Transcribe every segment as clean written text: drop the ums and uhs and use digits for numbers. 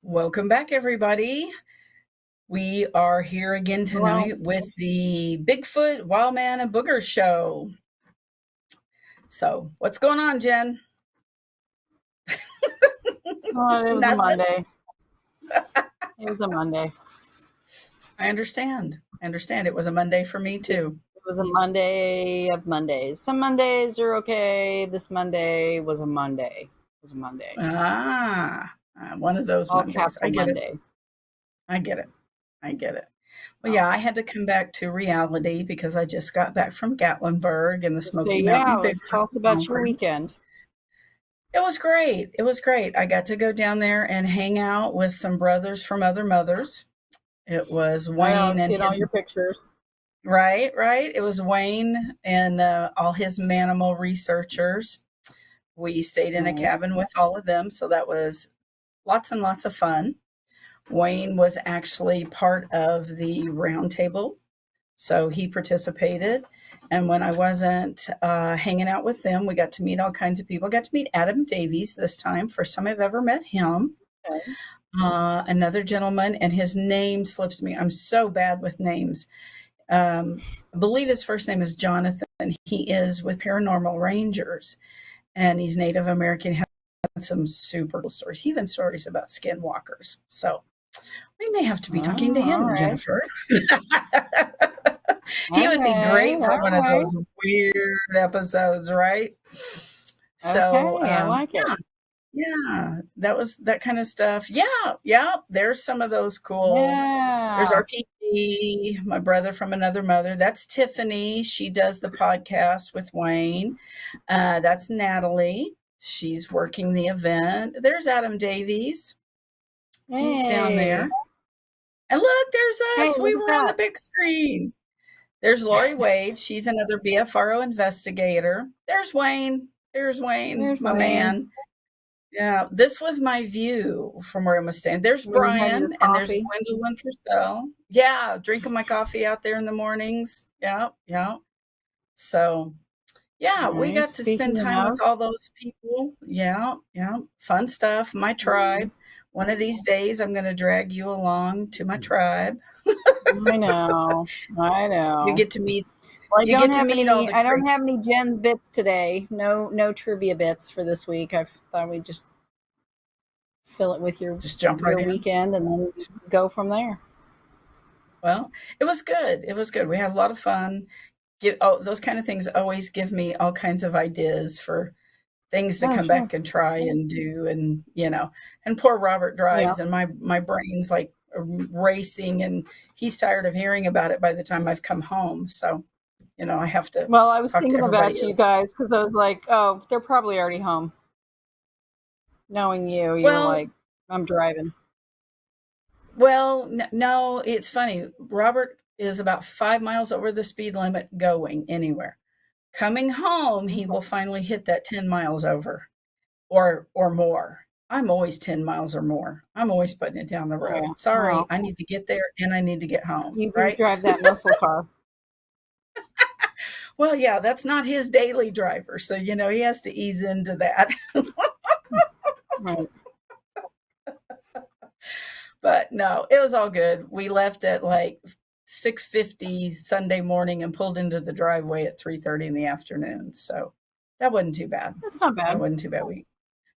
Welcome back, everybody. We are here again tonight with the Bigfoot, Wildman, and Boogers show. So, what's going on, Jen? Well, it was a Monday. It was a Monday. I understand. It was a Monday for me, too. It was a Monday of Mondays. Some Mondays are okay. This Monday was a Monday. It was a Monday. One of those Mondays. I get Monday. it. I get it. Well, yeah, I had to come back to reality because I just got back from Gatlinburg and the Smoky Mountain Bigfoot. Tell us about your weekend. It was great. I got to go down there and hang out with some brothers from other mothers. It was Wayne and all your pictures. Right. It was Wayne and all his manimal researchers. We stayed in a cabin with all of them, so that was lots and lots of fun. Wayne was actually part of the round table, so he participated. And when I wasn't hanging out with them, we got to meet all kinds of people. Got to meet Adam Davies this time. First time I've ever met him. Okay. Another gentleman, and his name slips me. I'm so bad with names. I believe his first name is Jonathan. He is with Paranormal Rangers, and he's Native American. He had some super cool stories, even stories about skinwalkers. So we may have to be talking to him, Jennifer. He would be great for one of those weird episodes, right? So I like it. Yeah, that was that kind of stuff. Yeah. There's some of those cool. Yeah. There's RPG, my brother from another mother. That's Tiffany. She does the podcast with Wayne. That's Natalie. She's working the event. There's Adam Davies. Hey. He's down there. And look, there's us. We were on the big screen. There's Lori Wade. She's another BFRO investigator. There's Wayne. There's my man. Yeah, this was my view from where I was standing. There's Brian, and there's Gwendolyn Purcell. Yeah, drinking my coffee out there in the mornings. Yeah. So, yeah, we got to spend time with all those people. Yeah. Fun stuff. My tribe. One of these days, I'm going to drag you along to my tribe. I know. You get to meet. Well, I don't have any Jen's bits today. No trivia bits for this week. I thought we'd just fill it with your weekend and then go from there. Well, it was good. We had a lot of fun. Those kind of things always give me all kinds of ideas for things to come back and try and do. And, and poor Robert drives and my brain's like racing, and he's tired of hearing about it by the time I've come home. So, I have to. Well, I was thinking about you guys because I was like, oh, they're probably already home. Knowing you're like, I'm driving. Well, no, it's funny. Robert is about 5 miles over the speed limit going anywhere. Coming home, he will finally hit that 10 miles over or more. I'm always 10 miles or more. I'm always putting it down the road. Yeah. Sorry, I need to get there and I need to get home. You can drive that muscle car. Well, yeah, that's not his daily driver. So, he has to ease into that. Right. But no, it was all good. We left at like 6:50 Sunday morning and pulled into the driveway at 3:30 in the afternoon. So that wasn't too bad. That's not bad. That wasn't too bad.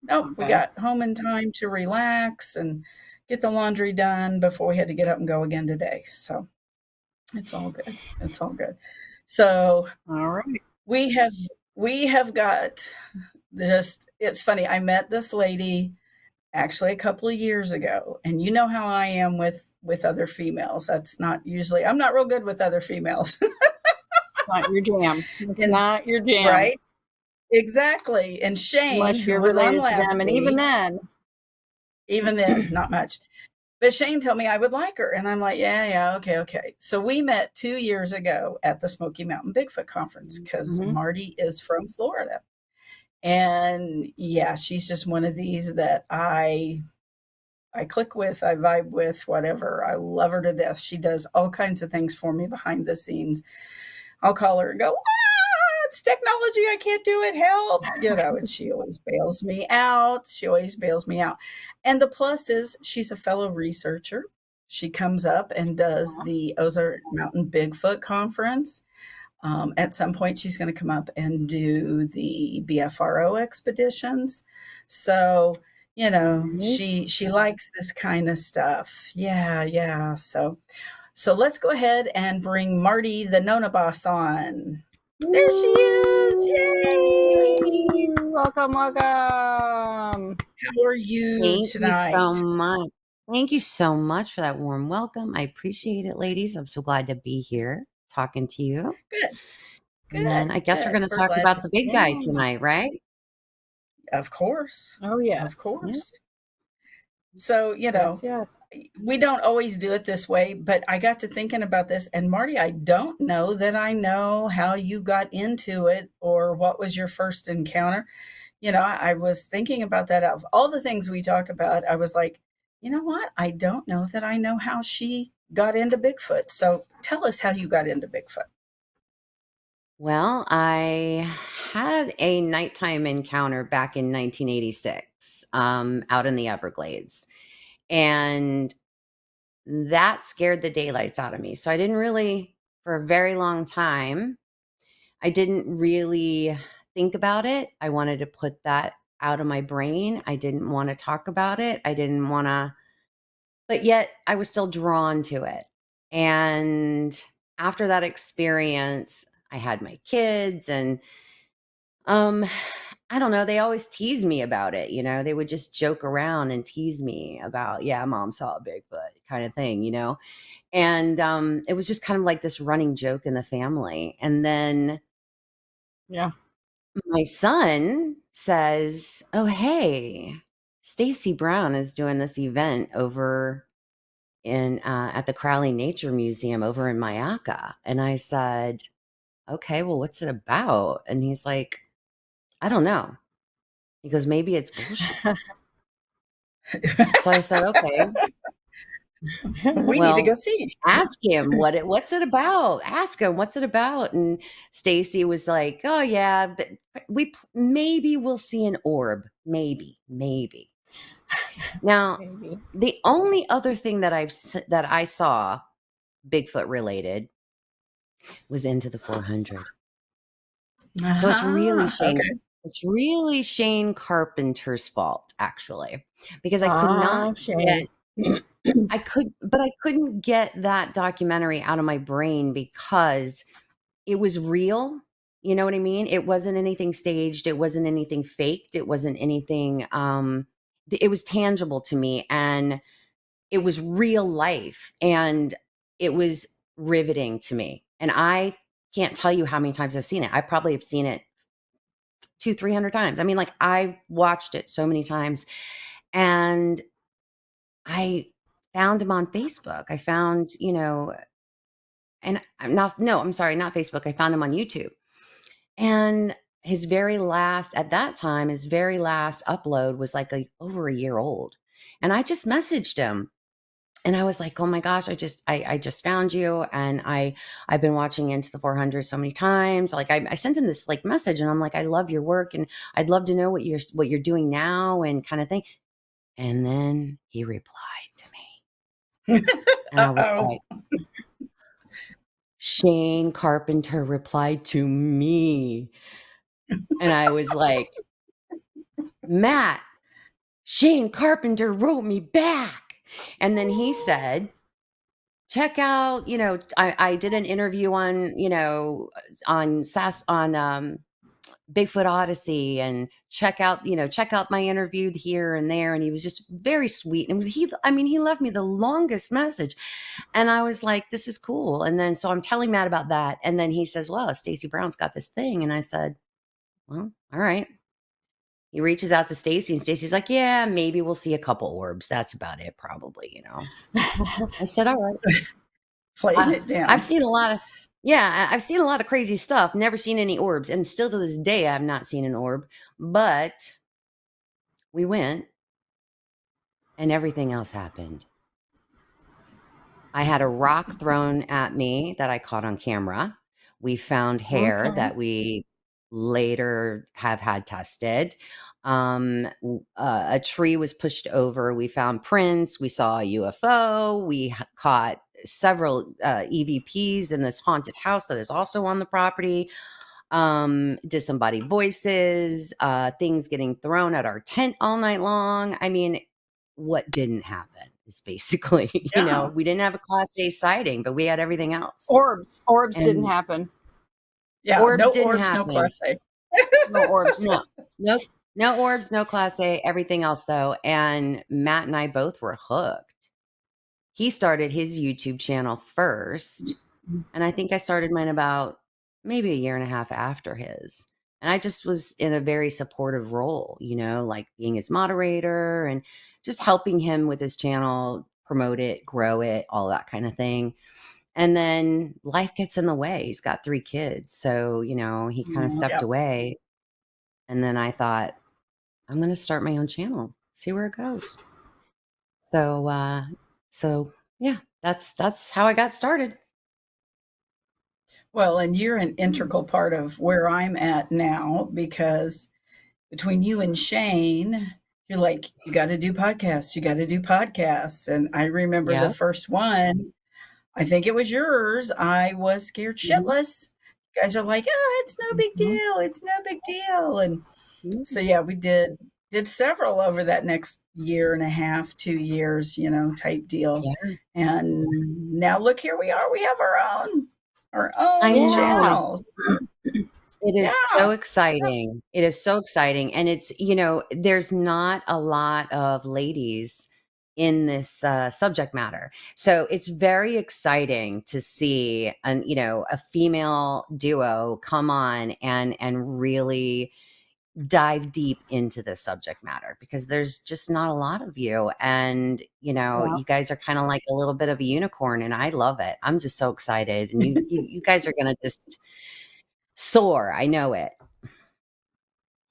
Nope, we got home in time to relax and get the laundry done before we had to get up and go again today. So it's all good. It's all good. So all right. We have got just it's funny. I met this lady actually a couple of years ago, and you know how I am with other females. That's not usually I'm not real good with other females. Not your jam. It's not your jam. Right? Exactly. And Shane, unless you're who was on related to last them, and week, even then, not much. But Shane told me I would like her. And I'm like, yeah, okay. So we met 2 years ago at the Smoky Mountain Bigfoot Conference because Marty is from Florida. And yeah, she's just one of these that I click with, I vibe with, whatever. I love her to death. She does all kinds of things for me behind the scenes. I'll call her and go, it's technology. I can't do it. Help. And she always bails me out. And the plus is she's a fellow researcher. She comes up and does the Ozark Mountain Bigfoot Conference. At some point, she's going to come up and do the BFRO expeditions. So, she likes this kind of stuff. Yeah. So let's go ahead and bring Marty the Nonnaboss on. There she is. Yay! Welcome. How are you tonight? Thank you so much for that warm welcome. I appreciate it, ladies. I'm so glad to be here talking to you. Good. And I guess we're going to talk about the big guy tonight, right? Of course. Oh, yes. Of course. Yeah. So, yes. We don't always do it this way, but I got to thinking about this. And Marty, I don't know that I know how you got into it or what was your first encounter. I was thinking about that. Of all the things we talk about, I was like, you know what? I don't know that I know how she got into Bigfoot. So tell us how you got into Bigfoot. Well, I had a nighttime encounter back in 1986 out in the Everglades. And that scared the daylights out of me. So I didn't really, for a very long time, I didn't really think about it. I wanted to put that out of my brain. I didn't want to talk about it. I didn't want to, but yet I was still drawn to it. And after that experience, I had my kids and I don't know, they always tease me about it, they would just joke around and tease me about, yeah, mom saw a Bigfoot kind of thing, and it was just kind of like this running joke in the family. And then my son says, oh, hey, Stacy Brown is doing this event over in at the Crowley Nature Museum over in Mayaka. And I said, okay, well, what's it about? And he's like, I don't know. He goes, maybe it's bullshit. So I said, okay. We need to go see. Ask him what's it about. Ask him what's it about. And Stacy was like, oh yeah, but maybe we'll see an orb. Maybe. Now, the only other thing that I saw Bigfoot related was Into the 400. So it's really Shane. Okay. It's really Shane Carpenter's fault, actually, because I could not get. I couldn't get that documentary out of my brain because it was real. You know what I mean? It wasn't anything staged. It wasn't anything faked. It wasn't anything. It was tangible to me, and it was real life, and it was riveting to me. And I can't tell you how many times I've seen it. I probably have seen it 200-300 times. I mean, like, I've watched it so many times, and I found him on Facebook. I found, and I'm sorry, not Facebook. I found him on YouTube. And at that time, his very last upload was like over a year old. And I just messaged him. And I was like, oh my gosh, I just found you. And I've been watching Into the 400 so many times. Like I sent him this like message, and I'm like, I love your work, and I'd love to know what you're doing now, and kind of thing. And then he replied to me. And I was like, Shane Carpenter replied to me. And I was like, Matt, Shane Carpenter wrote me back. And then he said, check out, I did an interview on, on Bigfoot Odyssey, and check out my interview here and there. And he was just very sweet. And he left me the longest message. And I was like, this is cool. And then, so I'm telling Matt about that. And then he says, well, Stacey Brown's got this thing. And I said, well, all right. He reaches out to Stacey, and Stacey's like, yeah, maybe we'll see a couple orbs. That's about it, probably, I said, all right. Playing it down. I've seen a lot of crazy stuff. Never seen any orbs. And still to this day, I've not seen an orb. But we went, and everything else happened. I had a rock thrown at me that I caught on camera. We found hair that we later have had tested. A tree was pushed over. We found prints. We saw a UFO. We caught several EVPs in this haunted house that is also on the property. Disembodied voices, things getting thrown at our tent all night long. I mean, what didn't happen is basically, we didn't have a Class A sighting, but we had everything else. Orbs didn't happen. Yeah, orbs didn't happen. No Class A. No orbs. No orbs, no Class A, everything else though. And Matt and I both were hooked. He started his YouTube channel first. And I think I started mine about maybe a year and a half after his. And I just was in a very supportive role, like being his moderator and just helping him with his channel, promote it, grow it, all that kind of thing. And then life gets in the way. He's got 3 kids. So, he kind of stepped away. And then I thought, I'm going to start my own channel, see where it goes. So yeah, that's how I got started. Well, and you're an integral part of where I'm at now, because between you and Shane, you're like, you got to do podcasts. You got to do podcasts. And I remember the first one, I think it was yours. I was scared shitless. You guys are like, oh, it's no big deal. It's no big deal. And so, yeah, we did several over that next year and a half, 2 years, type deal. Yeah. And now look, here we are. We have our own channels. It is so exciting. It is so exciting. And it's, there's not a lot of ladies in this subject matter. So it's very exciting to see a female duo come on and really dive deep into this subject matter, because there's just not a lot of you. And, you guys are kind of like a little bit of a unicorn, and I love it. I'm just so excited. And you guys are going to just soar. I know it.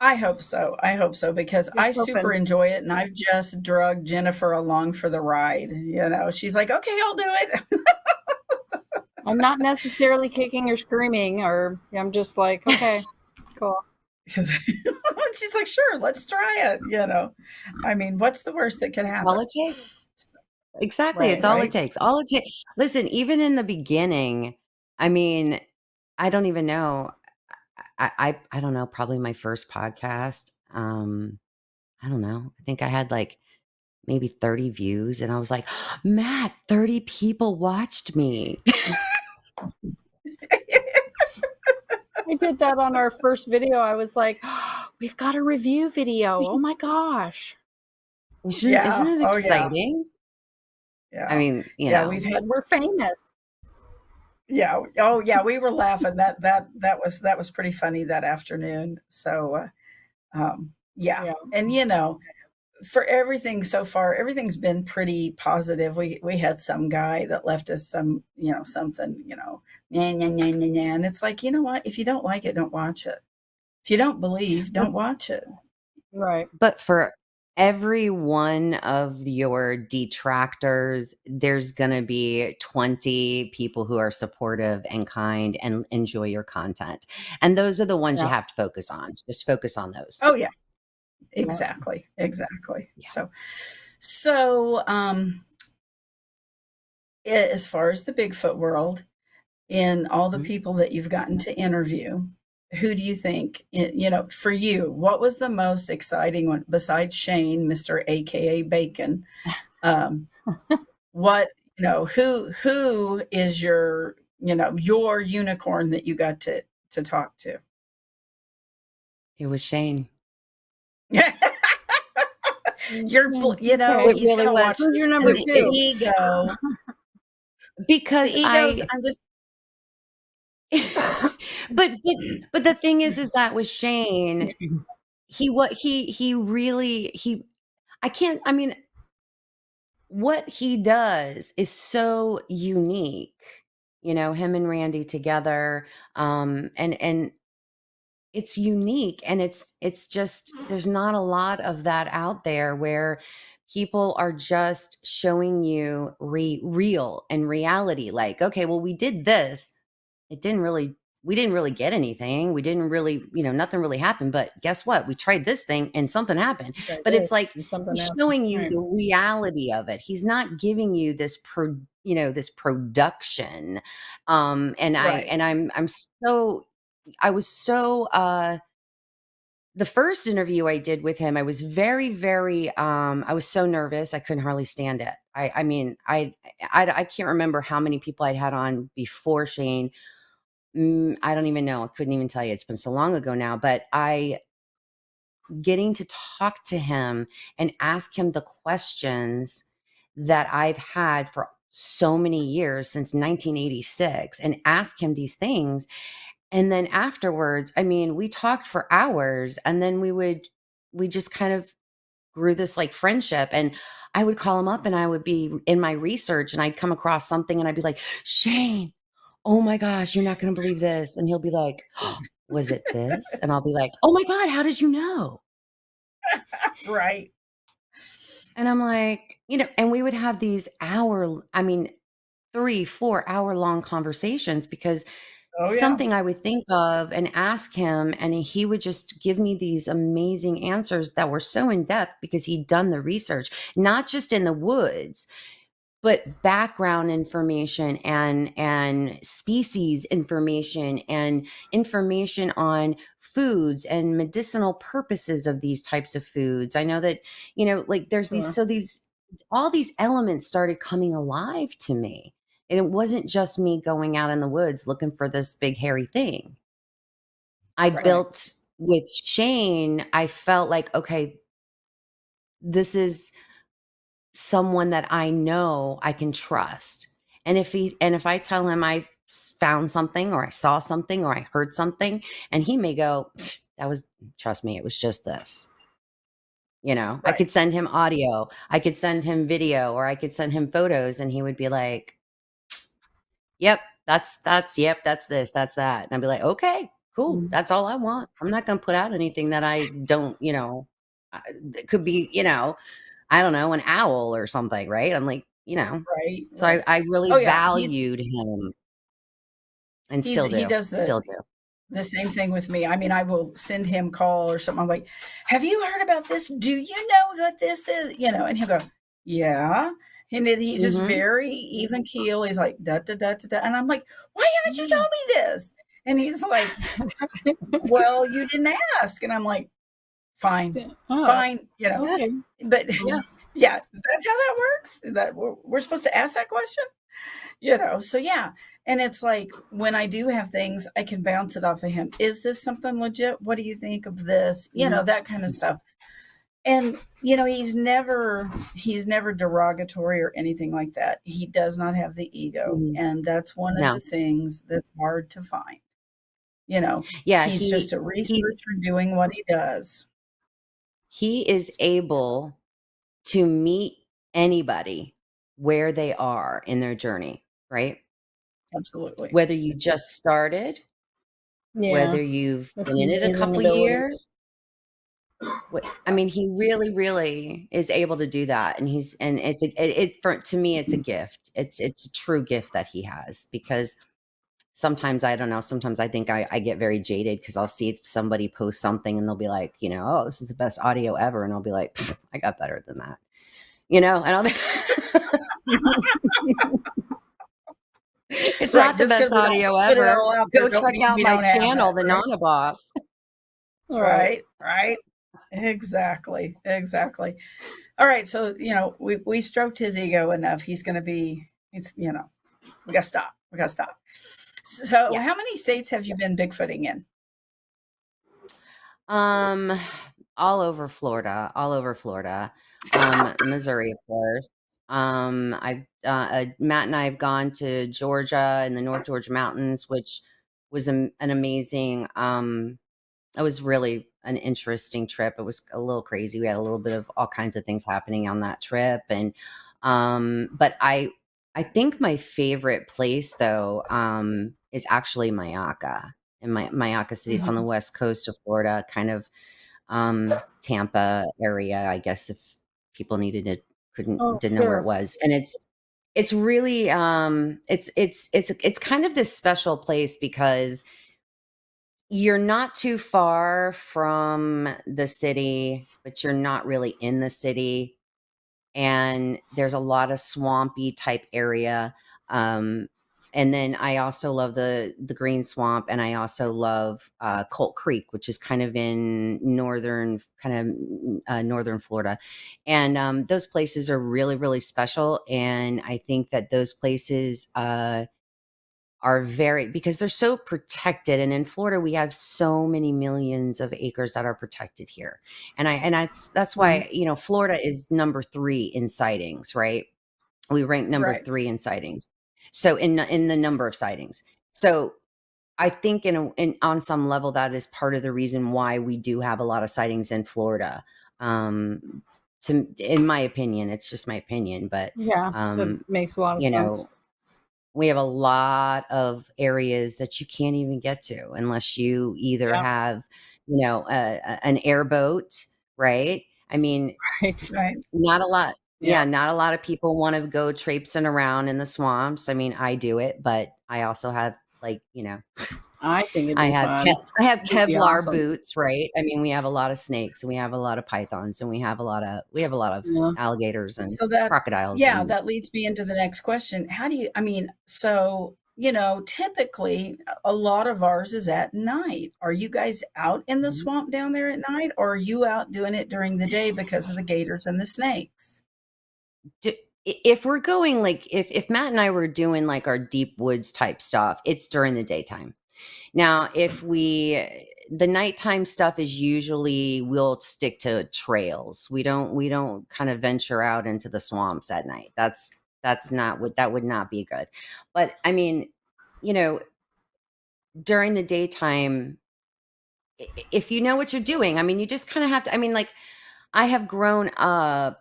I hope so. Because I super enjoy it. And I've just drugged Jennifer along for the ride. She's like, okay, I'll do it. I'm not necessarily kicking or screaming, or I'm just like, okay, cool. She's like, sure, let's try it. I mean, what's the worst that can happen? All it takes. Exactly. It's all it takes. All it takes. Listen, even in the beginning, I mean, I don't even know. I don't know, probably my first podcast. I don't know. I think I had like maybe 30 views, and I was like, Matt, 30 people watched me. I did that on our first video. I was like, oh, we've got a review video. Oh my gosh. Isn't it exciting? Yeah. I mean, we're famous. Yeah. Oh yeah. We were laughing. That was pretty funny that afternoon. So, yeah. And for everything so far, everything's been pretty positive. We had some guy that left us some, something, and it's like, you know what? If you don't like it, don't watch it. If you don't believe, don't watch it. Right. But for every one of your detractors, there's going to be 20 people who are supportive and kind and enjoy your content. And those are the ones you have to focus on. Just focus on those. Oh, yeah. Exactly. Yeah. So as far as the Bigfoot world, in all the people that you've gotten to interview, who do you think, for you, what was the most exciting one besides Shane, Mr. AKA Bacon? What, who is your unicorn that you got to talk to? It was Shane. You're, he's really gonna watch Who's your number two? the ego. Because the egos, I'm just but the thing is that with Shane, he really I mean, what he does is so unique, him and Randy together, and it's unique, and it's just, there's not a lot of that out there where people are just showing you real and reality, like, okay, well, we did this, we didn't really get anything, we didn't really, nothing really happened, but guess what, we tried this thing and something happened. But it's like he's showing you the reality of it. He's not giving you this this production. And I was so the first interview I did with him, I was very, very I was so nervous, I couldn't hardly stand it. I mean, I can't remember how many people I'd had on before Shane. I don't even know. I couldn't even tell you. It's been so long ago now, but getting to talk to him and ask him the questions that I've had for so many years, since 1986, and ask him these things. And then afterwards, I mean, we talked for hours, and then we just kind of grew this like friendship. And I would call him up, and I would be in my research, and I'd come across something, and I'd be like, Shane, oh my gosh, you're not going to believe this. And he'll be like, oh, was it this? And I'll be like, oh my God, how did you know? Right. And I'm like, and we would have these 3-4 hour long conversations, because something I would think of and ask him, and he would just give me these amazing answers that were so in depth, because he'd done the research, not just in the woods, but background information and species information and information on foods and medicinal purposes of these types of foods. I know that, like there's all these elements started coming alive to me. And it wasn't just me going out in the woods looking for this big hairy thing. I built with Shane, I felt like, okay, this is someone that I know I can trust. And if I tell him I found something, or I saw something, or I heard something, and he may go, trust me, it was just this. I could send him audio, I could send him video, or I could send him photos, and he would be like, yep, that's this, that's that. And I'd be like, okay, cool. That's all I want. I'm not going to put out anything that I don't, it could be, I don't know, an owl or something, right? I'm like, Right. So I really valued him, and still do. He does the same thing with me. I mean, I will send him a call or something. I'm like, have you heard about this? Do you know what this is? And he'll go, yeah. And then he's just very even keel. He's like, da, da, da, da, da. And I'm like, why haven't you told me this? And he's like, well, you didn't ask. And I'm like, fine, fine, Okay. But yeah, that's how that works. That we're supposed to ask that question, so yeah. And it's like, when I do have things, I can bounce it off of him. Is this something legit? What do you think of this? That kind of stuff. And he's never derogatory or anything like that. He does not have the ego, and that's one of the things that's hard to find. He's just a researcher doing what he does. He is able to meet anybody where they are in their journey, right? Absolutely. Whether you just started, whether you've been in it a couple years. I mean, he really, really is able to do that. And to me, it's a gift. It's a true gift that he has, because sometimes, I don't know, sometimes I think I get very jaded, because I'll see somebody post something and they'll be like, oh, this is the best audio ever. And I'll be like, I got better than that, and I'll be It's not the best audio put it ever. all out there, Go don't check mean out we my don't have channel, it, the right? Nonnaboss. Right. Exactly. All right, so, we stroked his ego enough. He's, we gotta stop. So, Yeah. how many states have you been Bigfooting in? All over Florida, Missouri, of course. I've Matt and I have gone to Georgia and the North Georgia mountains, which was an amazing. It was really an interesting trip. It was a little crazy. We had a little bit of all kinds of things happening on that trip, and but I think my favorite place though is actually Mayaca. In Mayaca City, it's on the west coast of Florida, kind of Tampa area, I guess, if people needed it, didn't know where it was. And it's really it's kind of this special place because you're not too far from the city, but you're not really in the city. And there's a lot of swampy type area. And then I also love the green swamp, and I also love Colt Creek, which is kind of in northern Florida. And those places are really, really special. And I think that those places are very, because they're so protected. And in Florida, we have so many millions of acres that are protected here. And that's why, Florida is number 3 in sightings, right? We rank number 3 in sightings. So in the number of sightings. So I think on some level, that is part of the reason why we do have a lot of sightings in Florida. In my opinion, it's just my opinion, but that makes a lot of sense. We have a lot of areas that you can't even get to unless you either have, an airboat, right? I mean, not a lot. Yeah, not a lot of people want to go traipsing around in the swamps. I mean, I do it, but I also have I think it'd be fun. I have Kevlar boots, right? I mean, we have a lot of snakes, and we have a lot of pythons, and we have a lot of alligators and crocodiles. Yeah, that leads me into the next question. Typically a lot of ours is at night. Are you guys out in the swamp down there at night, or are you out doing it during the day because of the gators and the snakes? If we're going if Matt and I were doing our deep woods type stuff, it's during the daytime. Now, the nighttime stuff is usually we'll stick to trails. We don't kind of venture out into the swamps at night. That would not be good. But I mean, during the daytime, if you know what you're doing, I mean, you just kind of have to, I mean, I have grown up,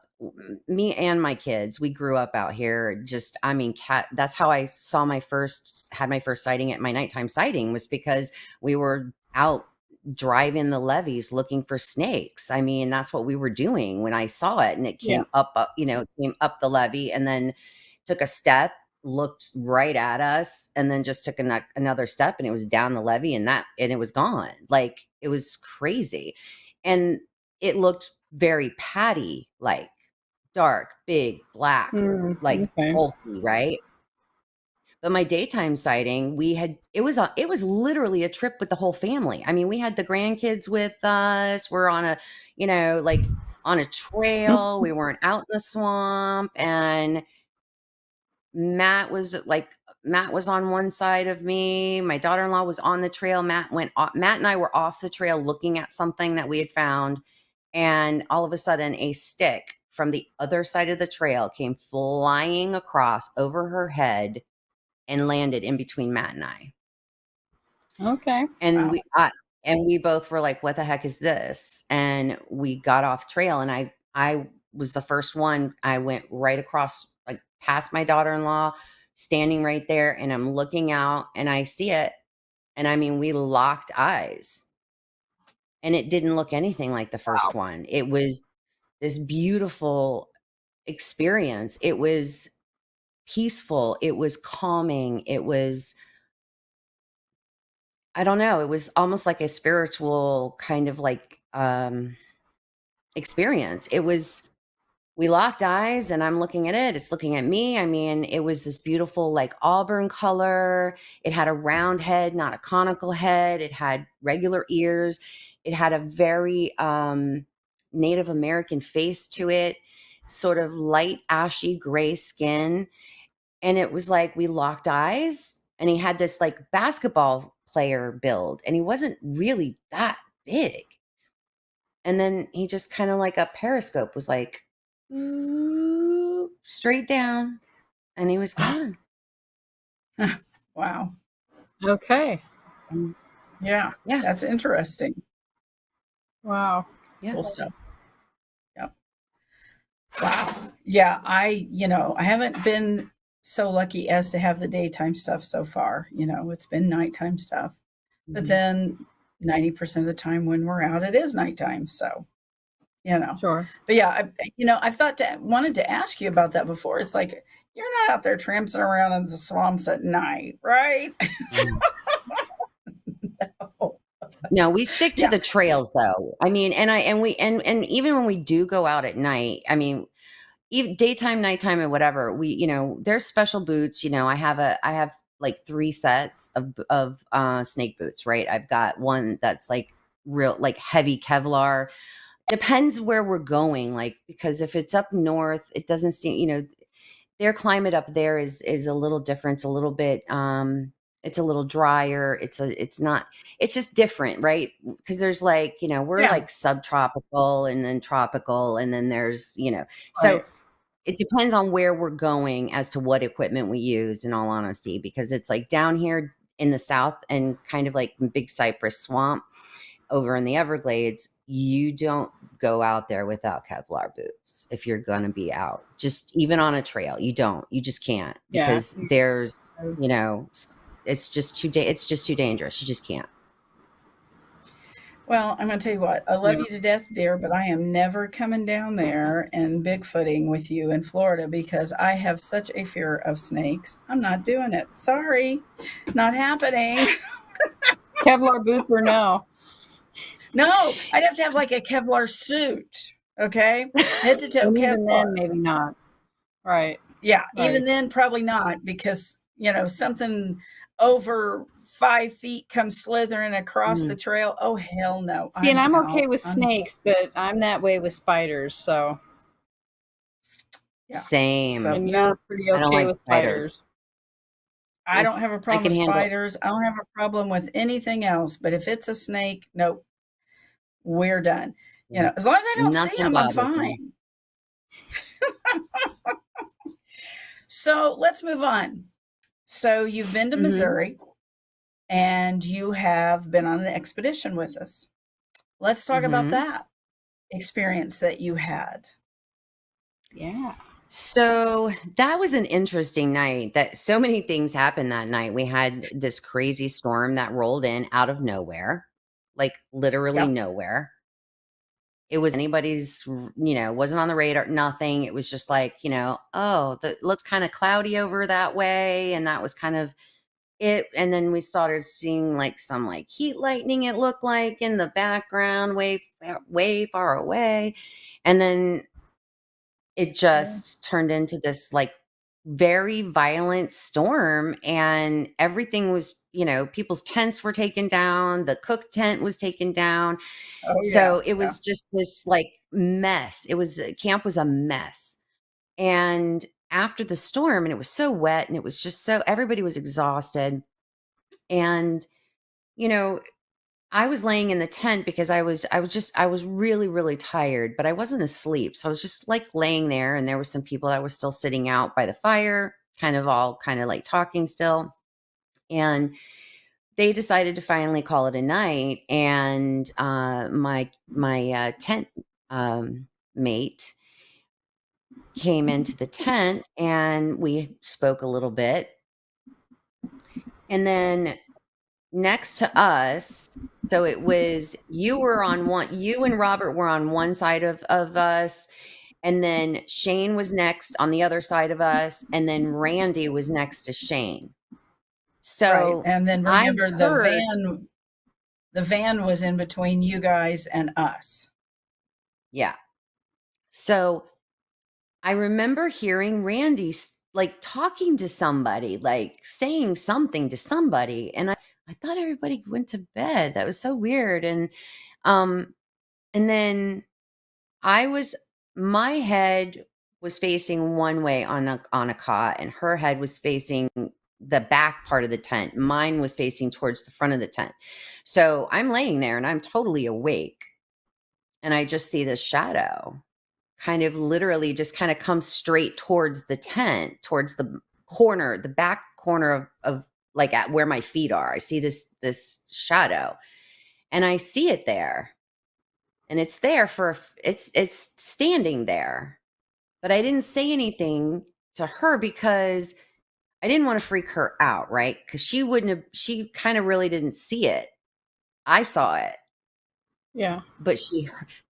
me and my kids, we grew up out here. That's how I had my first sighting at my nighttime sighting, was because we were out driving the levees looking for snakes. I mean, that's what we were doing when I saw it, and it came came up the levee and then took a step, looked right at us, and then just took another step, and it was down the levee, and it was gone. It was crazy. And it looked very patty, dark, big, black, bulky, right? But my daytime sighting, it was literally a trip with the whole family. I mean, we had the grandkids with us. We're on on a trail. We weren't out in the swamp, and Matt was on one side of me. My daughter-in-law was on the trail. Matt and I were off the trail looking at something that we had found. And all of a sudden, a stick from the other side of the trail came flying across over her head and landed in between Matt and I. Okay. And we both were like, "What the heck is this?" And we got off trail, and I was the first one. I went right across, past my daughter-in-law, standing right there, and I'm looking out, and I see it, and I mean, we locked eyes, and it didn't look anything like the first one. It was this beautiful experience. It was peaceful. It was calming. It was, I don't know, it was almost like a spiritual kind of experience. It was we locked eyes, and I'm looking at it. It's looking at me. I mean, it was this beautiful, like, auburn color. It had a round head, not a conical head. It had regular ears. It had a very Native American face to it, sort of light ashy gray skin. And it was like we locked eyes, and he had this like basketball player build, and he wasn't really that big. And then he just kind of like a periscope was like straight down, and he was gone. Wow. Okay. Yeah. That's interesting. Wow. Yeah. Cool stuff. Yeah. Wow. Yeah. I haven't been so lucky as to have the daytime stuff so far. It's been nighttime stuff. Mm-hmm. But then 90% of the time when we're out, it is nighttime. So, Sure. But yeah, I wanted to ask you about that before. It's like, you're not out there tramping around in the swamps at night, right? No, we stick to the trails though. I mean, and even when we do go out at night, I mean, even daytime, nighttime, and whatever, we, there's special boots. I have like 3 sets of snake boots, right? I've got one that's like real, like heavy Kevlar. Depends where we're going, like, because if it's up north, it doesn't seem, their climate up there is a little different. It's a little bit, it's a little drier. It's just different, right? Because there's like, we're like subtropical and then tropical, and then there's, so it depends on where we're going as to what equipment we use, in all honesty, because it's like down here in the South and kind of like Big Cypress Swamp over in the Everglades, you don't go out there without Kevlar boots if you're going to be out. Just even on a trail, you just can't, because there's, it's just too dangerous. You just can't. Well, I'm going to tell you what, I love you to death, dear, but I am never coming down there and Bigfooting with you in Florida, because I have such a fear of snakes. I'm not doing it. Sorry. Not happening. Kevlar boots or no? No, I'd have to have like a Kevlar suit. Okay. Head to toe Kevlar. Even then, maybe not. Right. Yeah. Right. Even then, probably not, because, something over 5 feet comes slithering across the trail. Oh, hell no. See, I'm okay with snakes, but I'm that way with spiders. So. Yeah. Same. And you're pretty okay with spiders. I don't have a problem with spiders. I don't have a problem with anything else. But if it's a snake, nope. We're done. As long as I don't see them, I'm fine. So let's move on. So you've been to Missouri, and you have been on an expedition with us. Let's talk about that experience that you had. Yeah. So that was an interesting night. That so many things happened that night. We had this crazy storm that rolled in out of nowhere, like literally nowhere. It was anybody's, wasn't on the radar, nothing. It was just like, it looks kind of cloudy over that way. And that was kind of it. And then we started seeing like some like heat lightning, it looked like, in the background, way, way far away. And then it just turned into this like very violent storm, and everything was, people's tents were taken down. The cook tent was taken down. So it was just this like mess. Camp was a mess. And after the storm, and it was so wet, and it was just everybody was exhausted. And, I was laying in the tent because I was really, really tired, but I wasn't asleep. So I was just like laying there, and there were some people that were still sitting out by the fire, kind of like talking still. And they decided to finally call it a night. And my tent mate came into the tent, and we spoke a little bit. And then next to us, so it was you and Robert were on one side of us, and then Shane was next on the other side of us, and then Randy was next to Shane. So and then remember the van was in between you guys and us. Yeah. So I remember hearing Randy like talking to somebody, like saying something to somebody, and I thought everybody went to bed. That was so weird. And then my head was facing one way on a cot, and her head was facing the back part of the tent. Mine was facing towards the front of the tent. So I'm laying there and I'm totally awake, and I just see this shadow kind of literally just kind of come straight towards the tent, towards the corner, the back corner of like at where my feet are. I see this shadow, and I see it there, and it's there it's standing there. But I didn't say anything to her because I didn't want to freak her out, right? Because she kind of really didn't see it. I saw it. Yeah. But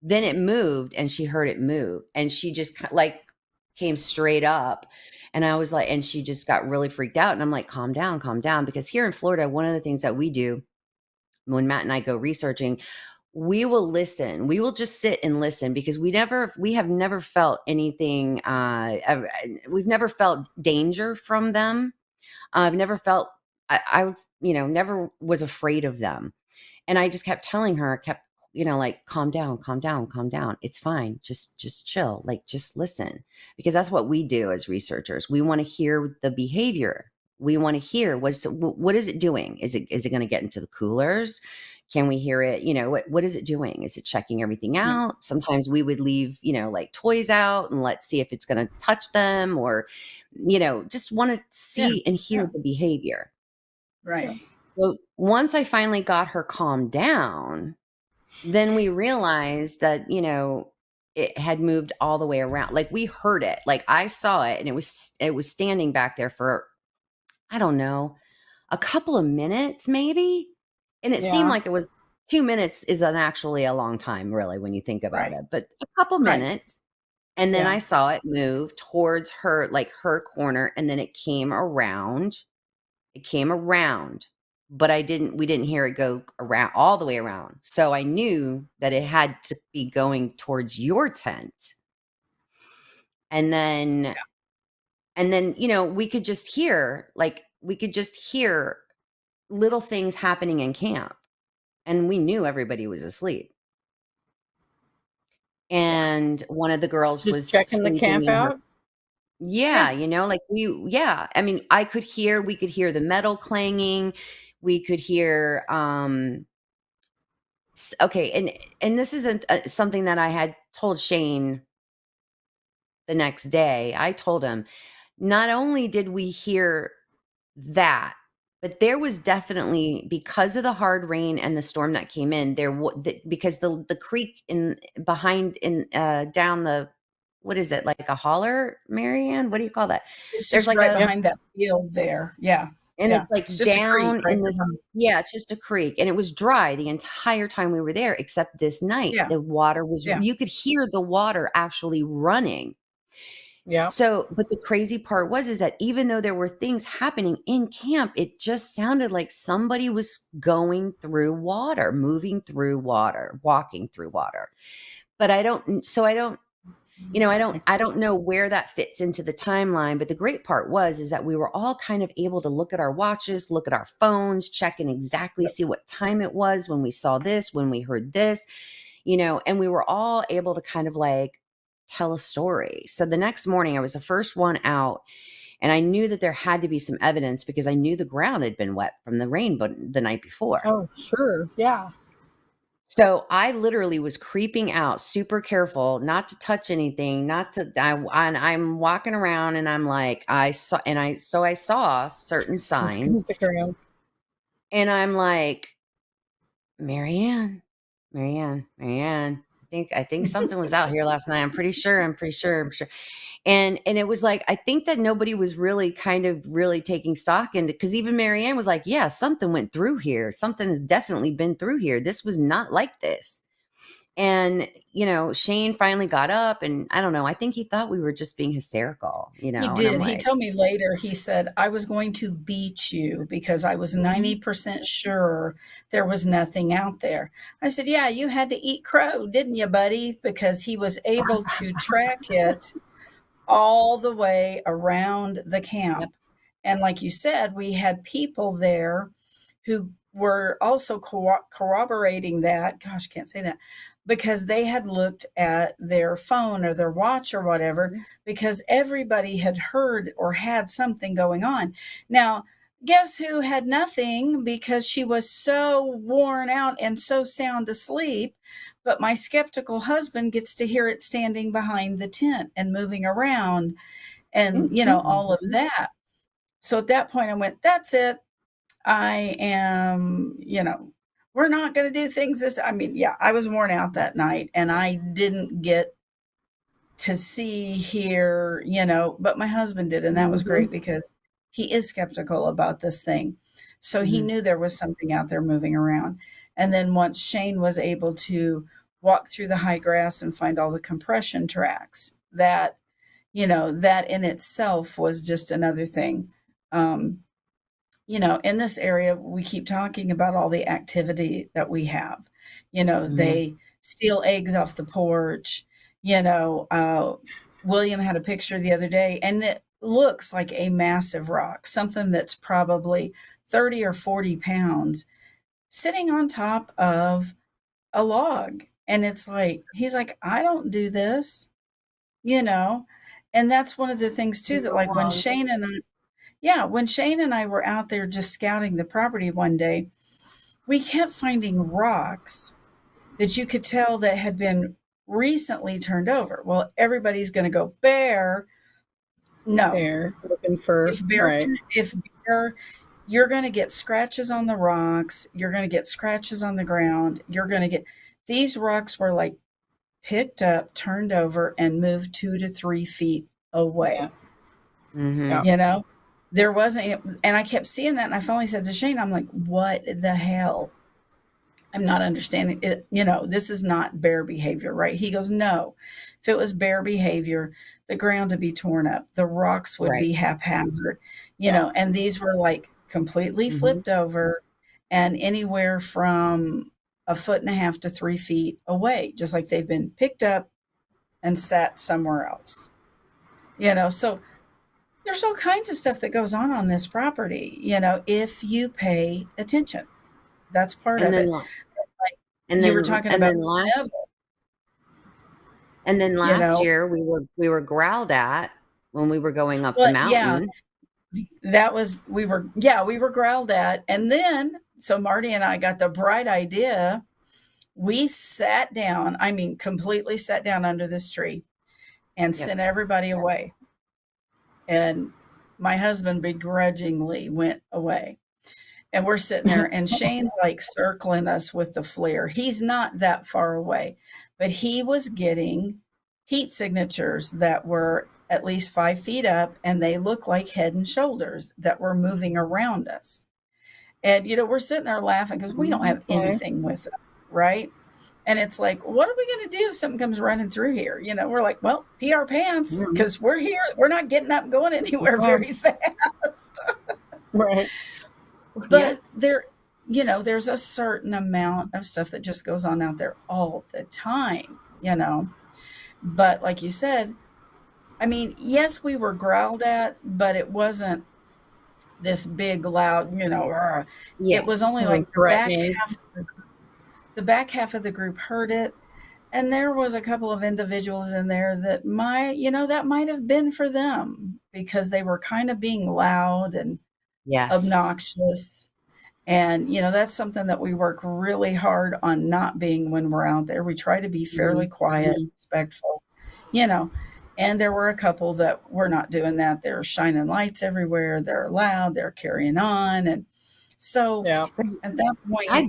then it moved, and she heard it move, and she just like came straight up, and I was like, and she just got really freaked out, and I'm like, calm down, because here in Florida, one of the things that we do when Matt and I go researching, we will listen. We will just sit and listen, because we have never felt anything. We've never felt danger from them. I've never felt, I never was afraid of them. And I just kept telling her, like, calm down. It's fine. Just chill. Like, just listen, because that's what we do as researchers. We want to hear the behavior. We want to hear what is it doing? Is it going to get into the coolers? Can we hear it? What is it doing? Is it checking everything out? Yeah. Sometimes we would leave, like toys out and let's see if it's going to touch them, or, just want to see and hear the behavior. Right. So once I finally got her calmed down, then we realized that, it had moved all the way around. Like, we heard it. Like, I saw it, and it was standing back there for, I don't know, a couple of minutes maybe. And it seemed like it was 2 minutes isn't actually a long time, really, when you think about it, but a couple minutes. And then I saw it move towards her, like her corner, and then it came around. But we didn't hear it go around all the way around. So I knew that it had to be going towards your tent. And then, we could just hear little things happening in camp, and we knew everybody was asleep. And one of the girls just was checking the camp out. Yeah, I mean, we could hear the metal clanging. We could hear, okay. And this isn't something that I had told Shane the next day. I told him, not only did we hear that, but there was definitely, because of the hard rain and the storm that came in because the creek down the, what is it, like a holler, Marianne? What do you call that? It's just right behind that field there. Yeah. And it's like down in this, it's just a creek, and it was dry the entire time we were there, except this night. The water was, you could hear the water actually running. Yeah. So, but the crazy part is that even though there were things happening in camp, it just sounded like somebody was going through water, moving through water, walking through water. But I don't know where that fits into the timeline. But the great part is that we were all kind of able to look at our watches, look at our phones, check and exactly see what time it was when we saw this, when we heard this, and we were all able to kind of like tell a story. So the next morning I was the first one out, and I knew that there had to be some evidence because I knew the ground had been wet from the rain the night before. Oh, sure. Yeah. So I literally was creeping out, super careful not to touch anything, I'm walking around, and I'm like, I saw certain signs, and I'm like, Marianne, I think something was out here last night. I'm pretty sure. And it was like, I think that nobody was really taking stock into, because even Marianne was like, yeah, something went through here. Something has definitely been through here. This was not like this. And, Shane finally got up, and I don't know, I think he thought we were just being hysterical, He did. He told me later, he said, I was going to beat you because I was 90% sure there was nothing out there. I said, yeah, you had to eat crow, didn't you, buddy? Because he was able to track it all the way around the camp. Yep. And like you said, we had people there who were also corroborating that. Gosh, can't say that. Because they had looked at their phone or their watch or whatever, because everybody had heard or had something going on. Now, guess who had nothing because she was so worn out and so sound asleep? But my skeptical husband gets to hear it standing behind the tent and moving around and, all of that. So at that point I went, that's it. I am, we're not going to do things I was worn out that night and I didn't get to see, hear, but my husband did. And that was great because he is skeptical about this thing. So he knew there was something out there moving around. And then once Shane was able to walk through the high grass and find all the compression tracks, that in itself was just another thing. In this area, we keep talking about all the activity that we have. They steal eggs off the porch. William had a picture the other day, and it looks like a massive rock, something that's probably 30 or 40 pounds, sitting on top of a log. And it's like, he's like, I don't do this, and that's one of the things too, that like when Shane and I were out there just scouting the property one day, we kept finding rocks that you could tell that had been recently turned over. Well, everybody's going to go bear. No. Bear, looking for, if bear, you're going to get scratches on the rocks. You're going to get scratches on the ground. You're going to get, these rocks were like picked up, turned over, and moved 2 to 3 feet away. Yeah. There wasn't, and I kept seeing that, and I finally said to Shane, I'm like, what the hell? I'm not understanding it. This is not bear behavior, right? He goes, no. If it was bear behavior, the ground would be torn up. The rocks would be haphazard, and these were like completely flipped over and anywhere from 1.5 feet to 3 feet away, just like they've been picked up and sat somewhere else. So there's all kinds of stuff that goes on this property, if you pay attention. That's part of it. And you were talking about and then last year we were growled at when we were going up the mountain. We were growled at. And then, so Marty and I got the bright idea. We sat down, completely sat down under this tree and sent everybody away. And my husband begrudgingly went away. And we're sitting there, and Shane's like circling us with the flare. He's not that far away, but he was getting heat signatures that were at least 5 feet up, and they look like head and shoulders that were moving around us. And, we're sitting there laughing because we don't have anything with it, right? And it's like, what are we going to do if something comes running through here? We're like, well, pee our pants because we're here. We're not getting up and going anywhere very fast. Right. But there's a certain amount of stuff that just goes on out there all the time, But like you said, yes, we were growled at, but it wasn't this big, loud, it was only like the back half of the group heard it. And there was a couple of individuals in there that might have been for them because they were kind of being loud and obnoxious. And, that's something that we work really hard on not being when we're out there. We try to be fairly quiet, respectful, and there were a couple that were not doing that. They're shining lights everywhere. They're loud. They're carrying on. And so at that point, I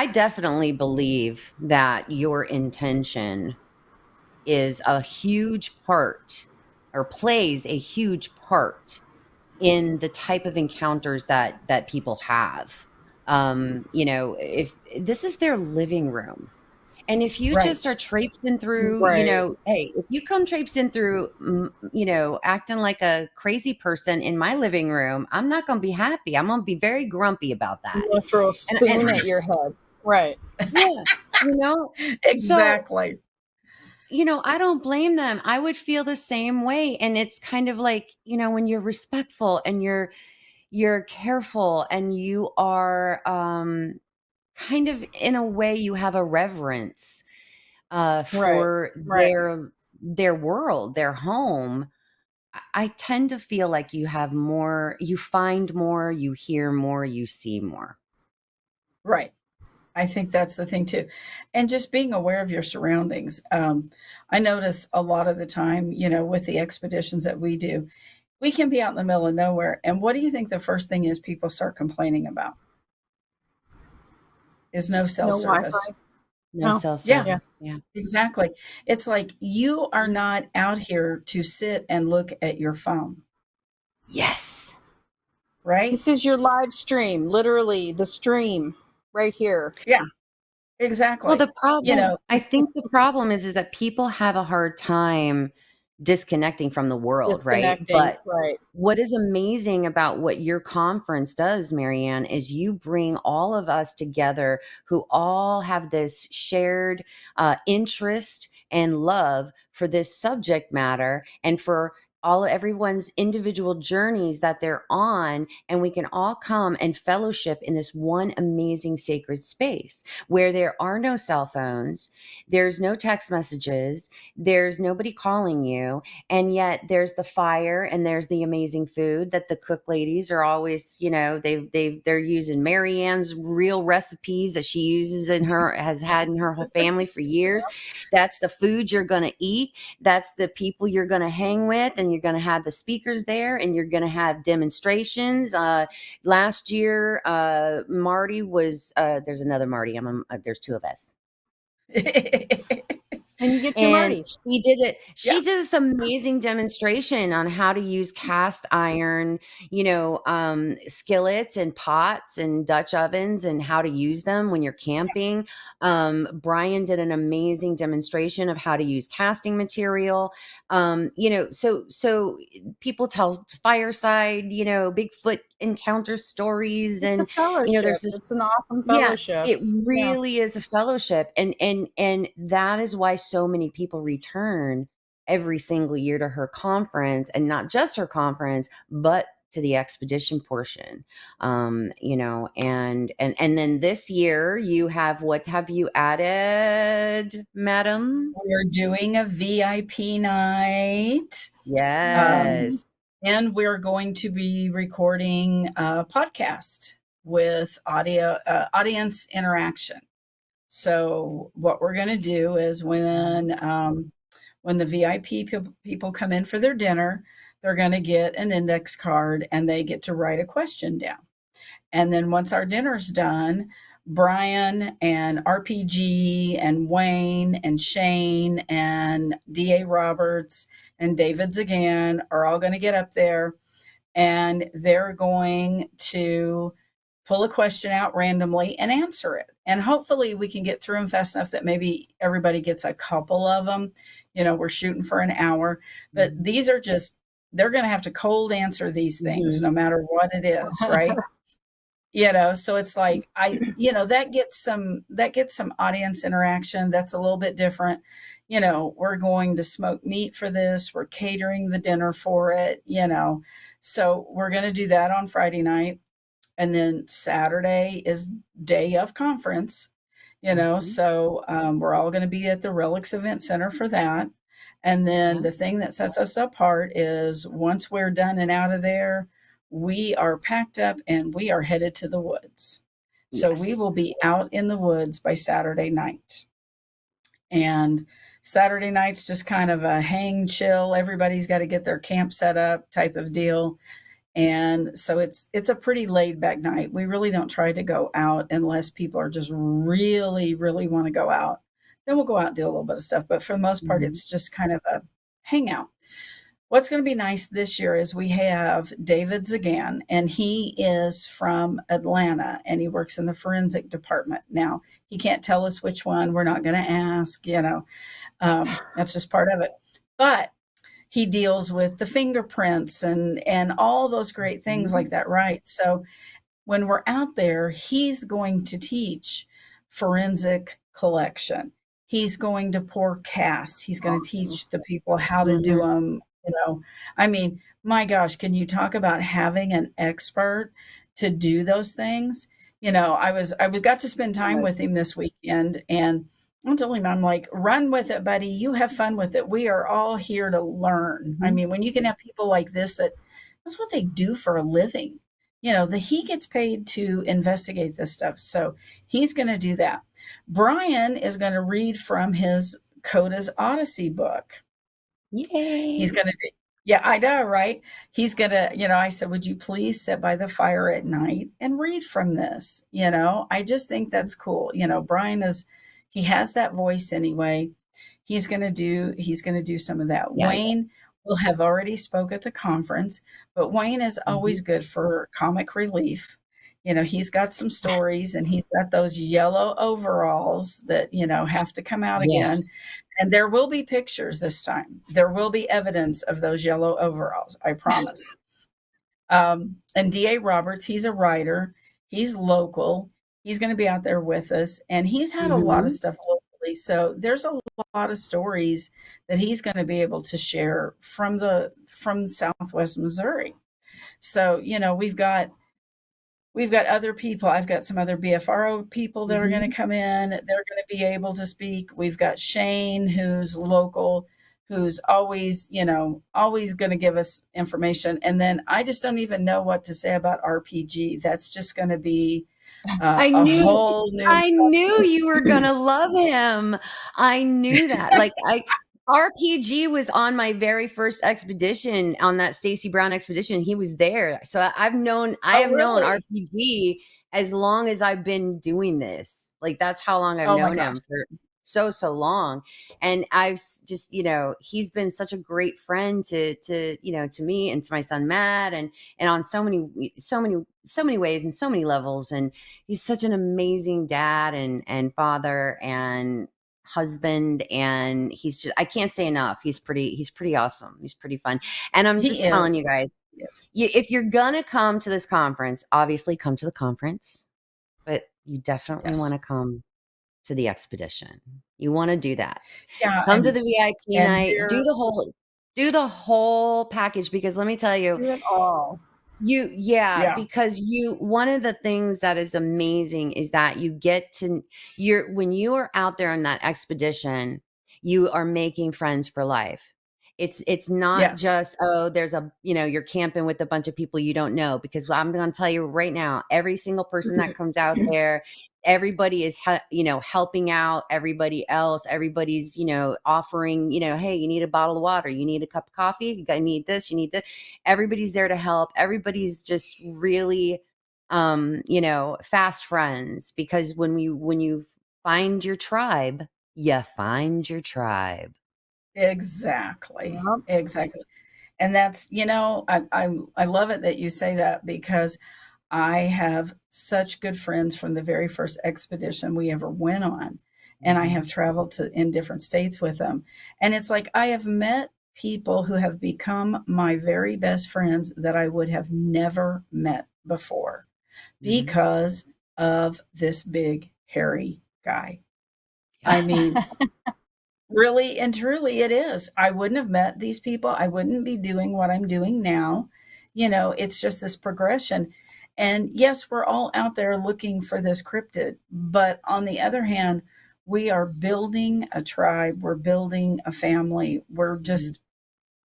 definitely believe that your intention is a huge part or plays a huge part in the type of encounters that people have. If this is their living room, and if you just are traipsing through, hey, if you come traipsing through, acting like a crazy person in my living room, I'm not going to be happy. I'm going to be very grumpy about that. I'm going to throw a spoon at your head. Right. Yeah. Exactly. I don't blame them. I would feel the same way. And it's kind of like, when you're respectful and you're careful and you are kind of, in a way, you have a reverence for their world, their home. I tend to feel like you have more, you find more, you hear more, you see more. Right. I think that's the thing too. And just being aware of your surroundings. I notice a lot of the time, with the expeditions that we do, we can be out in the middle of nowhere. And what do you think the first thing is people start complaining about? Is no cell service. Wi-Fi. No cell service. Yeah, exactly. It's like you are not out here to sit and look at your phone. Yes. Right? This is your live stream, literally the stream right here. Yeah, exactly. Well, the problem, I think the problem is that people have a hard time disconnecting from the world, right? But what is amazing about what your conference does, Marianne, is you bring all of us together who all have this shared interest and love for this subject matter and for everyone's individual journeys that they're on, and we can all come and fellowship in this one amazing sacred space where there are no cell phones, there's no text messages, there's nobody calling you, and yet there's the fire and there's the amazing food that the cook ladies are always, they're using Marianne's real recipes that she uses has had in her whole family for years. That's the food you're going to eat. That's the people you're going to hang with, and you're going to have the speakers there, and you're going to have demonstrations. Last year, Marty was, there's another Marty. There's two of us. And you get your Marty. She did it. She did this amazing demonstration on how to use cast iron, skillets and pots and Dutch ovens and how to use them when you're camping. Brian did an amazing demonstration of how to use casting material. So people tell fireside, Bigfoot encounter stories, it's and a fellowship. there's this. It's an awesome fellowship. It really is a fellowship, and that is why so many people return every single year to her conference, and not just her conference, but to the expedition portion. And then this year you have, what have you added, madam? We're doing a VIP night. Yes. And we're going to be recording a podcast with audience interaction. So what we're going to do is when the VIP people come in for their dinner, they're going to get an index card and they get to write a question down. And then once our dinner's done, Brian and RPG and Wayne and Shane and D.A. Roberts and David Zagan are all going to get up there, and they're going to pull a question out randomly and answer it. And hopefully we can get through them fast enough that maybe everybody gets a couple of them. We're shooting for an hour, but these are just, they're going to have to cold answer these things no matter what it is, right? So it's like, that gets some audience interaction. That's a little bit different. We're going to smoke meat for this. We're catering the dinner for it, so we're going to do that on Friday night. And then Saturday is day of conference, so we're all going to be at the Relics Event Center for that. And then the thing that sets us apart is once we're done and out of there, we are packed up and we are headed to the woods. So we will be out in the woods by Saturday night. And Saturday night's just kind of a hang chill. Everybody's got to get their camp set up type of deal. And so it's a pretty laid back night. We really don't try to go out unless people are just really, really want to go out. Then we'll go out and do a little bit of stuff. But for the most part, it's just kind of a hangout. What's going to be nice this year is we have David Zagan, and he is from Atlanta, and he works in the forensic department. Now, he can't tell us which one. We're not going to ask, that's just part of it. But he deals with the fingerprints and all those great things like that, right? So when we're out there, he's going to teach forensic collection. He's going to pour casts. He's going to teach the people how to do them. I mean, my gosh, can you talk about having an expert to do those things? I got to spend time with him this weekend, and I told him, I'm like, run with it, buddy. You have fun with it. We are all here to learn. I mean, when you can have people like this, that's what they do for a living. He gets paid to investigate this stuff. So he's going to do that. Brian is going to read from his Coda's Odyssey book. Yay. He's going to do, yeah, I know, right? He's going to, I said, would you please sit by the fire at night and read from this? I just think that's cool. Brian he has that voice anyway. He's going to do some of that. Yeah. Wayne will have already spoke at the conference, but Wayne is always good for comic relief. He's got some stories, and he's got those yellow overalls that, have to come out again. And there will be pictures this time. There will be evidence of those yellow overalls, I promise. And D.A. Roberts, he's a writer. He's local. He's going to be out there with us. And he's had a lot of stuff locally. So there's a lot of stories that he's going to be able to share from Southwest Missouri. So, we've got other people. I've got some other BFRO people that are going to come in. They're going to be able to speak. We've got Shane, who's local, who's always going to give us information. And then I just don't even know what to say about RPG. That's just going to be I knew you were going to love him. I knew that. RPG was on my very first expedition, on that Stacy Brown expedition. He was there. So I have known RPG as long as I've been doing this. That's how long I've known him, for so long. And I've just, he's been such a great friend to me and to my son, Matt, and on so many ways and so many levels. And he's such an amazing dad and father and husband, and I can't say enough. He's pretty awesome. He's pretty fun. And I'm just telling you guys, if you're gonna come to this conference, obviously come to the conference, but you definitely want to come to the expedition. You want to do that. Yeah. Come to the VIP night. Do the whole package, because let me tell you, do it all. Because one of the things that is amazing is that you get to, when you are out there on that expedition, you are making friends for life. It's not just, there's you're camping with a bunch of people you don't know, because I'm going to tell you right now, every single person that comes out there, everybody is, helping out everybody else. Everybody's, offering, hey, you need a bottle of water, you need a cup of coffee, you need this, you need this. Everybody's there to help. Everybody's just really, fast friends, because when you find your tribe, you find your tribe. Exactly. And that's, I love it that you say that, because I have such good friends from the very first expedition we ever went on. And I have traveled in different states with them. And it's like, I have met people who have become my very best friends that I would have never met before because of this big, hairy guy. I mean, really and truly, it is. I wouldn't have met these people. I wouldn't be doing what I'm doing now. It's just this progression. And yes, we're all out there looking for this cryptid. But on the other hand, we are building a tribe. We're building a family. We're just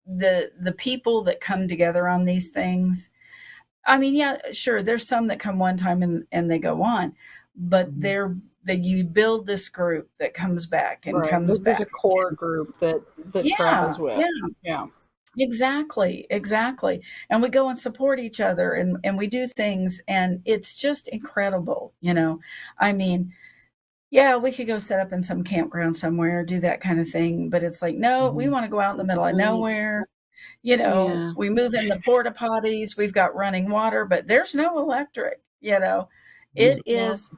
the people that come together on these things. I mean, yeah, sure. There's some that come one time and they go on, but you build this group that comes back and comes back. There's a core group that travels with. Yeah. Exactly. And we go and support each other, and we do things, and it's just incredible. I mean, yeah, we could go set up in some campground somewhere, do that kind of thing. But it's like, no, we want to go out in the middle of nowhere. We move in the porta potties. We've got running water, but there's no electric. It is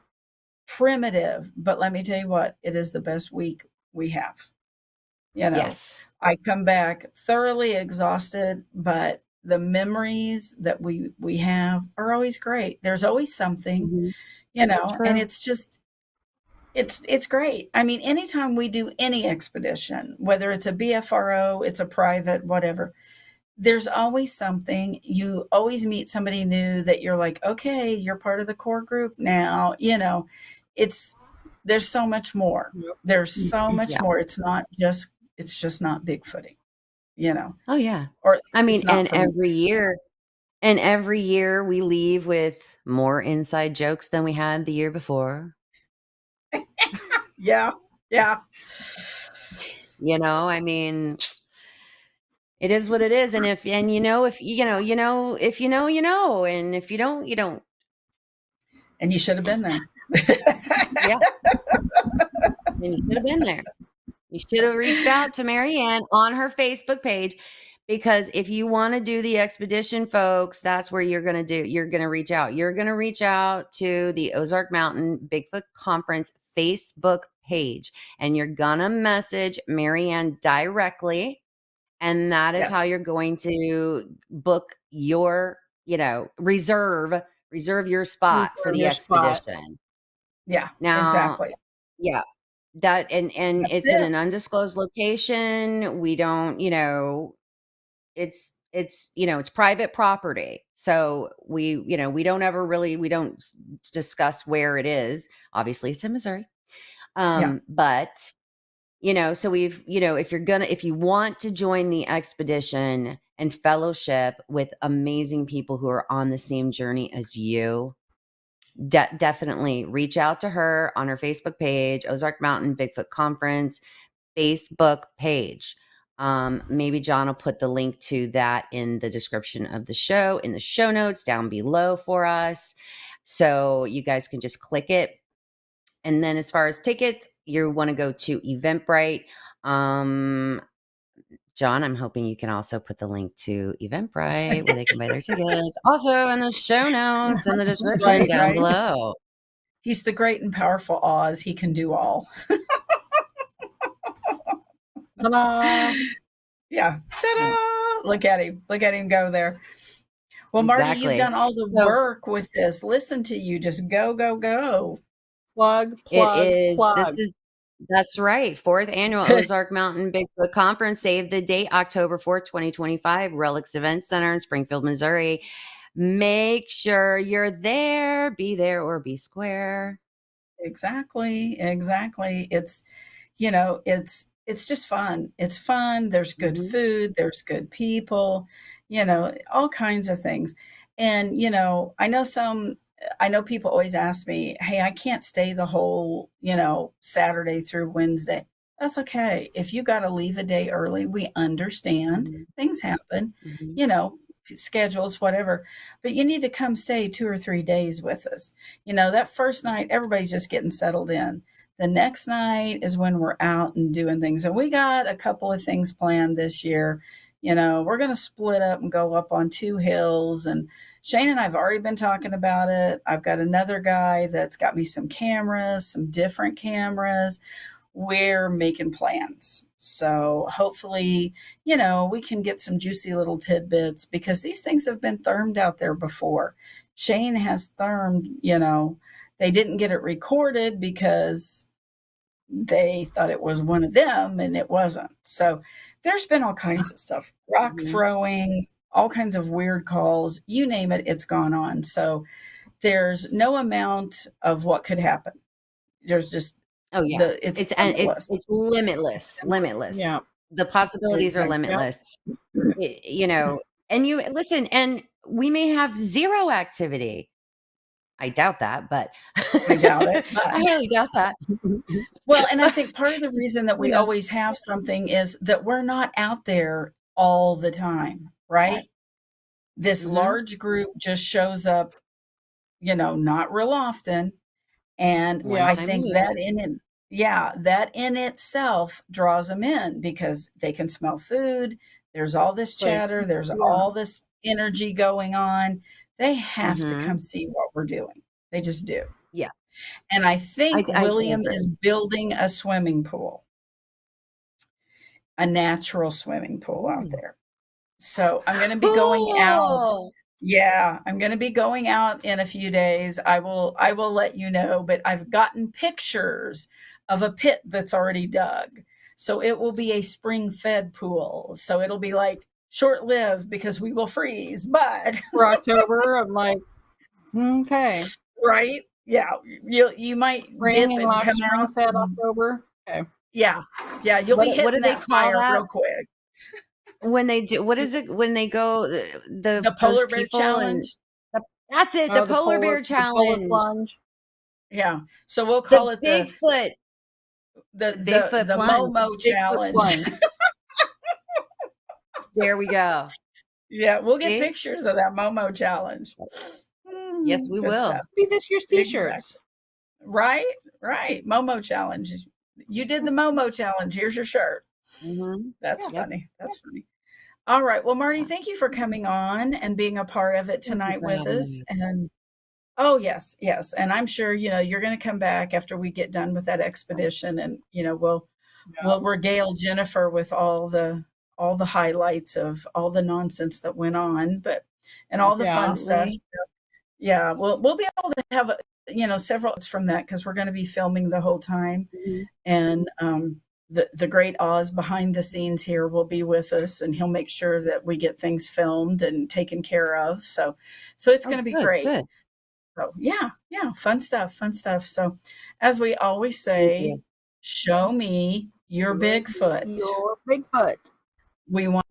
primitive, but let me tell you what, it is the best week we have. Yes. I come back thoroughly exhausted, but the memories that we have are always great. There's always something, and it's just, It's great. I mean, anytime we do any expedition, whether it's a BFRO, it's a private, whatever, there's always something. You always meet somebody new that you're like, okay, you're part of the core group now. There's so much more. There's so much more. It's just not Bigfooting, Oh yeah. or I mean, it's not and for me. every year we leave with more inside jokes than we had the year before. Yeah. I mean, it is what it is. And if you know, and if you don't, you don't. And you should have been there. Yeah. And you should have been there. You should have reached out to Marianne on her Facebook page, because if you want to do the expedition, folks, that's where you're going to reach out. You're going to reach out to the Ozark Mountain Bigfoot Conference Facebook page, and you're going to message Marianne directly. And that is how you're going to book your, reserve your spot for the expedition. Yeah, now, exactly. Yeah. That and That's it's in an undisclosed location. We don't, it's private property. So we don't discuss where it is. Obviously it's in Missouri. But so if you want to join the expedition and fellowship with amazing people who are on the same journey as you, definitely reach out to her on her Facebook page, Ozark Mountain Bigfoot Conference Facebook page. Maybe John will put the link to that in the description of the show, in the show notes down below for us. So you guys can just click it. And then as far as tickets, you want to go to Eventbrite. John, I'm hoping you can also put the link to Eventbrite where they can buy their tickets. Also in the show notes in the description down below. He's the great and powerful Oz. He can do all. Ta-da! Yeah. Ta-da! Look at him go there. Well, Marty, you've done all the work with this. Listen to you. Just go, go, go. Plug. That's right. 4th annual Ozark Mountain Bigfoot Conference. Save the date, October 4th, 2025, Relics Event Center in Springfield, Missouri. Make sure you're there. Be there or be square. Exactly. It's, it's just fun. It's fun. There's good food. There's good people, all kinds of things. And, I know people always ask me, hey, I can't stay the whole, Saturday through Wednesday. That's okay. If you got to leave a day early, we understand. Things happen, schedules, whatever. But you need to come stay 2 or 3 days with us. That first night, everybody's just getting settled in. The next night is when we're out and doing things. And we got a couple of things planned this year. We're going to split up and go up on 2 hills. And Shane and I have already been talking about it. I've got another guy that's got me some cameras, some different cameras. We're making plans. So hopefully, we can get some juicy little tidbits, because these things have been thermed out there before. Shane has thermed, they didn't get it recorded because they thought it was one of them and it wasn't. So there's been all kinds of stuff, rock throwing, all kinds of weird calls, you name it, it's gone on. So there's no amount of what could happen. There's just, it's limitless. Yeah. The possibilities are limitless. And you listen, and we may have zero activity. I doubt that, but I doubt it. I highly doubt that. Well, and I think part of the reason that we always have something is that we're not out there all the time, right? This large group just shows up, not real often. And I think that in itself draws them in, because they can smell food. There's all this chatter. There's all this energy going on. They have to come see what we're doing. They just do. Yeah. And I think William is building a swimming pool, a natural swimming pool out there. So I'm going to be going out Yeah, I'm going to be going out in a few days. I will let you know, but I've gotten pictures of a pit that's already dug. So it will be a spring-fed pool. So it'll be like short-lived because we will freeze, but for October, I'm like, okay. Right? Yeah. You might Spring dip and and like come out. spring-fed October. Okay. Yeah. Yeah, you'll be What do hitting they that call fire that real quick. when they do? What is it when they go The those polar bear people and challenge. that's it, the polar bear The polar challenge, plunge. Yeah. So we'll the call it Bigfoot, the Bigfoot the plunge. Momo Bigfoot challenge. plunge. There we go. Yeah, we'll get See? pictures of that Momo challenge. Yes, we Good will. stuff. Be this year's Exactly. t-shirts. Right? Right. Momo challenge. You did the Momo challenge. Here's your shirt. Mm-hmm. That's Yep. funny. That's funny. All right. Well, Marty, thank you for coming on and being a part of it Thank you tonight for with having us. me. And oh, yes, yes. And I'm sure, you're going to come back after we get done with that expedition and, we'll regale Jennifer with all the highlights of all the nonsense that went on, and all the fun stuff. Yeah, we'll be able to have, several from that because we're going to be filming the whole time. Mm-hmm. And the great Oz behind the scenes here will be with us, and he'll make sure that we get things filmed and taken care of. So it's going to be great. Good. So yeah, fun stuff, fun stuff. So as we always Thank say, you. show me your Bigfoot. Your Bigfoot. We want